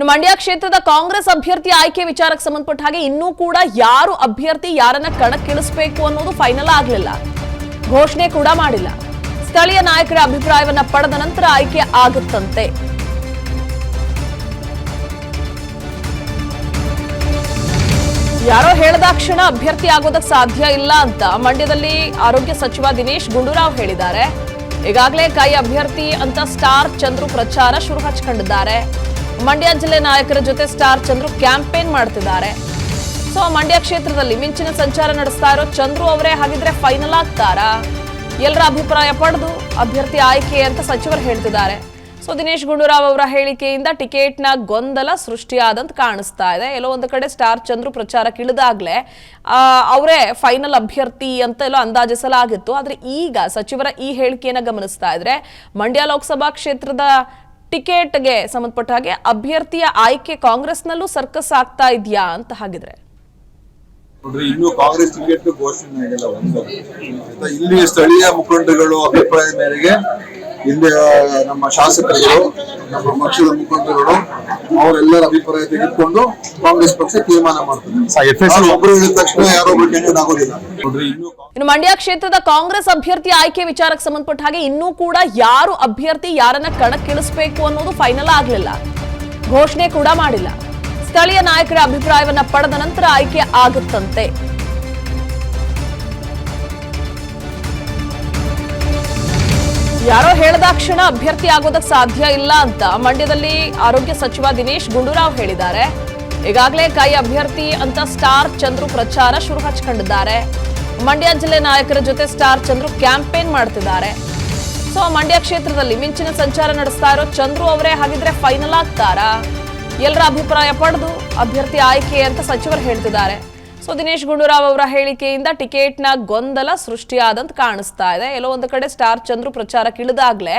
ಇನ್ನು ಮಂಡ್ಯ ಕ್ಷೇತ್ರದ ಕಾಂಗ್ರೆಸ್ ಅಭ್ಯರ್ಥಿ ಆಯ್ಕೆ ವಿಚಾರಕ್ಕೆ ಸಂಬಂಧಪಟ್ಟ ಹಾಗೆ ಇನ್ನೂ ಕೂಡ ಯಾರು ಅಭ್ಯರ್ಥಿ ಯಾರನ್ನ ಕಣಕ್ಕಿಳಿಸಬೇಕು ಅನ್ನೋದು ಫೈನಲ್ ಆಗಲಿಲ್ಲ. ಘೋಷಣೆ ಕೂಡ ಮಾಡಿಲ್ಲ. ಸ್ಥಳೀಯ ನಾಯಕರ ಅಭಿಪ್ರಾಯವನ್ನ ಪಡೆದ ನಂತರ ಆಯ್ಕೆ ಆಗುತ್ತಂತೆ. ಯಾರೋ ಹೇಳಿದಾಕ್ಷಣ ಅಭ್ಯರ್ಥಿ ಆಗೋದಕ್ಕೆ ಸಾಧ್ಯ ಇಲ್ಲ ಅಂತ ಮಂಡ್ಯದಲ್ಲಿ ಆರೋಗ್ಯ ಸಚಿವ ದಿನೇಶ್ ಗುಂಡೂರಾವ್ ಹೇಳಿದ್ದಾರೆ. ಈಗಾಗಲೇ ಕೈ ಅಭ್ಯರ್ಥಿ ಅಂತ ಸ್ಟಾರ್ ಚಂದ್ರು ಪ್ರಚಾರ ಶುರು ಹಚ್ಕೊಂಡಿದ್ದಾರೆ. ಮಂಡ್ಯ ಜಿಲ್ಲೆ ನಾಯಕರ ಜೊತೆ ಸ್ಟಾರ್ ಚಂದ್ರು ಕ್ಯಾಂಪೇನ್ ಮಾಡ್ತಿದ್ದಾರೆ. ಸೊ ಮಂಡ್ಯ ಕ್ಷೇತ್ರದಲ್ಲಿ ಮಿಂಚಿನ ಸಂಚಾರ ನಡೆಸ್ತಾ ಇರೋ ಚಂದ್ರು ಅವರೇ ಹಾಗಿದ್ರೆ ಫೈನಲ್ ಆಗ್ತಾರಾ? ಎಲ್ಲರ ಅಭಿಪ್ರಾಯ ಪಡೆದು ಅಭ್ಯರ್ಥಿ ಆಯ್ಕೆ ಅಂತ ಸಚಿವರು ಹೇಳ್ತಿದ್ದಾರೆ. ಸೊ ದಿನೇಶ್ ಗುಂಡೂರಾವ್ ಅವರ ಹೇಳಿಕೆಯಿಂದ ಟಿಕೆಟ್ನ ಗೊಂದಲ ಸೃಷ್ಟಿಯಾದಂತ ಕಾಣಿಸ್ತಾ ಇದೆ. ಎಲ್ಲೋ ಒಂದು ಕಡೆ ಸ್ಟಾರ್ ಚಂದ್ರು ಪ್ರಚಾರಕ್ಕೆ ಇಳಿದಾಗ್ಲೇ ಅವರೇ ಫೈನಲ್ ಅಭ್ಯರ್ಥಿ ಅಂತ ಎಲ್ಲೋ ಅಂದಾಜಿಸಲಾಗಿತ್ತು. ಆದ್ರೆ ಈಗ ಸಚಿವರ ಈ ಹೇಳಿಕೆಯನ್ನ ಗಮನಿಸ್ತಾ ಇದ್ರೆ ಮಂಡ್ಯ ಲೋಕಸಭಾ ಕ್ಷೇತ್ರದ ಟಿಕೆಟ್ಗೆ ಸಂಬಂಧಪಟ್ಟ ಹಾಗೆ ಅಭ್ಯರ್ಥಿಯ ಆಯ್ಕೆ ಕಾಂಗ್ರೆಸ್ನಲ್ಲೂ ಸರ್ಕಸ್ ಆಗ್ತಾ ಇದೆಯಾ ಅಂತ ಹಾಗಿದ್ರೆ ನೋಡ್ರಿ, ಇನ್ನು ಕಾಂಗ್ರೆಸ್ ಟಿಕೆಟ್ ಘೋಷಣೆ ಆಗಿಲ್ಲ. ಇಲ್ಲಿ ಸ್ಥಳೀಯ ಮುಖಂಡಗಳು ಅಭಿಪ್ರಾಯದ ಮೇರೆಗೆ ಇಲ್ಲಿ ನಮ್ಮ ಶಾಸಕರು, ನಮ್ಮ ಪಕ್ಷದ ಮುಖಂಡರುಗಳು ಅವರೆಲ್ಲರ ಅಭಿಪ್ರಾಯ ತೆಗೆದುಕೊಂಡು ಕಾಂಗ್ರೆಸ್ ಪಕ್ಷ ತೀರ್ಮಾನ ಮಾಡ್ತಾರೆ. ಒಬ್ಬರು ಹೇಳಿದ ತಕ್ಷಣ ಯಾರೊಬ್ರು ಕ್ಯಾಂಡಿಡೇಟ್ ಆಗೋದಿಲ್ಲ. ನೋಡ್ರಿ, ಇನ್ನು ಮಂಡ್ಯ ಕ್ಷೇತ್ರದ ಕಾಂಗ್ರೆಸ್ ಅಭ್ಯರ್ಥಿ ಆಯ್ಕೆ ವಿಚಾರಕ್ಕೆ ಸಂಬಂಧಪಟ್ಟ ಹಾಗೆ ಇನ್ನೂ ಕೂಡ ಯಾರು ಅಭ್ಯರ್ಥಿ ಯಾರನ್ನ ಕಣಕ್ಕಿಳಿಸಬೇಕು ಅನ್ನೋದು ಫೈನಲ್ ಆಗಲಿಲ್ಲ. ಘೋಷಣೆ ಕೂಡ ಮಾಡಿಲ್ಲ. ಸ್ಥಳೀಯ ನಾಯಕರ ಅಭಿಪ್ರಾಯವನ್ನ ಪಡೆದ ನಂತರ ಆಯ್ಕೆ ಆಗುತ್ತಂತೆ. ಯಾರೋ ಹೇಳಿದಾಕ್ಷಣ ಅಭ್ಯರ್ಥಿ ಆಗೋದಕ್ಕೆ ಸಾಧ್ಯ ಇಲ್ಲ ಅಂತ ಮಂಡ್ಯದಲ್ಲಿ ಆರೋಗ್ಯ ಸಚಿವ ದಿನೇಶ್ ಗುಂಡೂರಾವ್ ಹೇಳಿದ್ದಾರೆ. ಈಗಾಗಲೇ ಕೈ ಅಭ್ಯರ್ಥಿ ಅಂತ ಸ್ಟಾರ್ ಚಂದ್ರು ಪ್ರಚಾರ ಶುರು ಹಚ್ಕೊಂಡಿದ್ದಾರೆ. ಮಂಡ್ಯ ಜಿಲ್ಲೆ ನಾಯಕರ ಜೊತೆ ಸ್ಟಾರ್ ಚಂದ್ರು ಕ್ಯಾಂಪೇನ್ ಮಾಡ್ತಿದ್ದಾರೆ. ಸೊ ಮಂಡ್ಯ ಕ್ಷೇತ್ರದಲ್ಲಿ ಮಿಂಚಿನ ಸಂಚಾರ ನಡೆಸ್ತಾ ಇರೋ ಚಂದ್ರು ಅವರೇ ಹಾಗಿದ್ರೆ ಫೈನಲ್ ಆಗ್ತಾರಾ? ಎಲ್ಲರ ಅಭಿಪ್ರಾಯ ಪಡೆದು ಅಭ್ಯರ್ಥಿ ಆಯ್ಕೆ ಅಂತ ಸಚಿವರು ಹೇಳ್ತಿದ್ದಾರೆ. ಸೊ ದಿನೇಶ್ ಗುಂಡೂರಾವ್ ಅವರ ಹೇಳಿಕೆಯಿಂದ ಟಿಕೆಟ್ನ ಗೊಂದಲ ಸೃಷ್ಟಿಯಾದಂತ ಕಾಣಿಸ್ತಾ ಇದೆ. ಎಲ್ಲೋ ಒಂದು ಕಡೆ ಸ್ಟಾರ್ ಚಂದ್ರು ಪ್ರಚಾರಕ್ಕೆ ಇಳಿದಾಗ್ಲೇ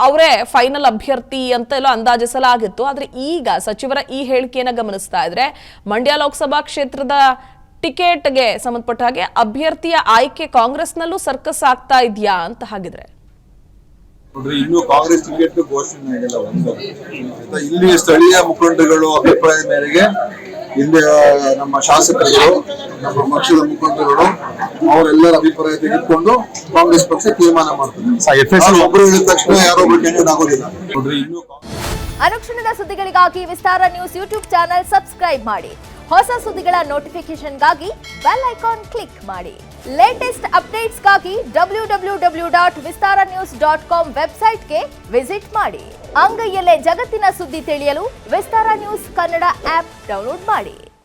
ಅವರೇ ಫೈನಲ್ ಅಭ್ಯರ್ಥಿ ಅಂತ ಎಲ್ಲೋ ಅಂದಾಜಿಸಲಾಗಿತ್ತು. ಆದ್ರೆ ಈಗ ಸಚಿವರ ಈ ಹೇಳಿಕೆಯನ್ನ ಗಮನಿಸ್ತಾ ಇದ್ರೆ ಮಂಡ್ಯ ಲೋಕಸಭಾ ಕ್ಷೇತ್ರದ ಟಿಕೆಟ್ಗೆ ಸಂಬಂಧಪಟ್ಟ ಹಾಗೆ ಅಭ್ಯರ್ಥಿಯ ಆಯ್ಕೆ ಕಾಂಗ್ರೆಸ್ನಲ್ಲೂ ಸರ್ಕಸ್ ಆಗ್ತಾ ಇದೆಯಾ ಅಂತ ಹಾಗಿದ್ರೆ ನೋಡ್ರಿ, ಇನ್ನು ಕಾಂಗ್ರೆಸ್ ಟಿಕೆಟ್ ಘೋಷಣೆ ಆಗಿಲ್ಲ. ಇಲ್ಲಿ ಸ್ಥಳೀಯ ಮುಖಂಡಗಳು ಅಭಿಪ್ರಾಯದ ಮೇರೆಗೆ ಇಲ್ಲಿ ನಮ್ಮ ಶಾಸಕರು, ನಮ್ಮ ಪಕ್ಷದ ಮುಖಂಡರುಗಳು ಅವರೆಲ್ಲರ ಅಭಿಪ್ರಾಯ ತೆಗೆದುಕೊಂಡು ಕಾಂಗ್ರೆಸ್ ಪಕ್ಷ ತೀರ್ಮಾನ ಮಾಡ್ತಾರೆ. ಒಬ್ಬರು ಹೇಳಿದ ತಕ್ಷಣ ಯಾರೊಬ್ರು ಕ್ಯಾಂಡಿಡೇಟ್ ಆಗೋದಿಲ್ಲ. ನೋಡ್ರಿ, ಇನ್ನು ಅನುಕ್ಷಣದ ಸುದ್ದಿಗಳಿಗಾಗಿ ವಿಸ್ತಾರ ನ್ಯೂಸ್ ಯೂಟ್ಯೂಬ್ ಚಾನೆಲ್ ಸಬ್ಸ್ಕ್ರೈಬ್ ಮಾಡಿ. ಹೊಸ ಸುದ್ದಿಗಳ ನೋಟಿಫಿಕೇಶನ್ಗಾಗಿ ಬೆಲ್ ಐಕಾನ್ ಕ್ಲಿಕ್ ಮಾಡಿ. ಲೇಟೆಸ್ಟ್ ಅಪ್ಡೇಟ್ಸ್ಗಾಗಿ www.vistaranews.com ವೆಬ್ಸೈಟ್ಗೆ ವಿಸಿಟ್ ಮಾಡಿ. ಅಂಗೈಯಲ್ಲೇ ಜಗತ್ತಿನ ಸುದ್ದಿ ತಿಳಿಯಲು ವಿಸ್ತಾರ ನ್ಯೂಸ್ ಕನ್ನಡ ಆಪ್ ಡೌನ್ಲೋಡ್ ಮಾಡಿ.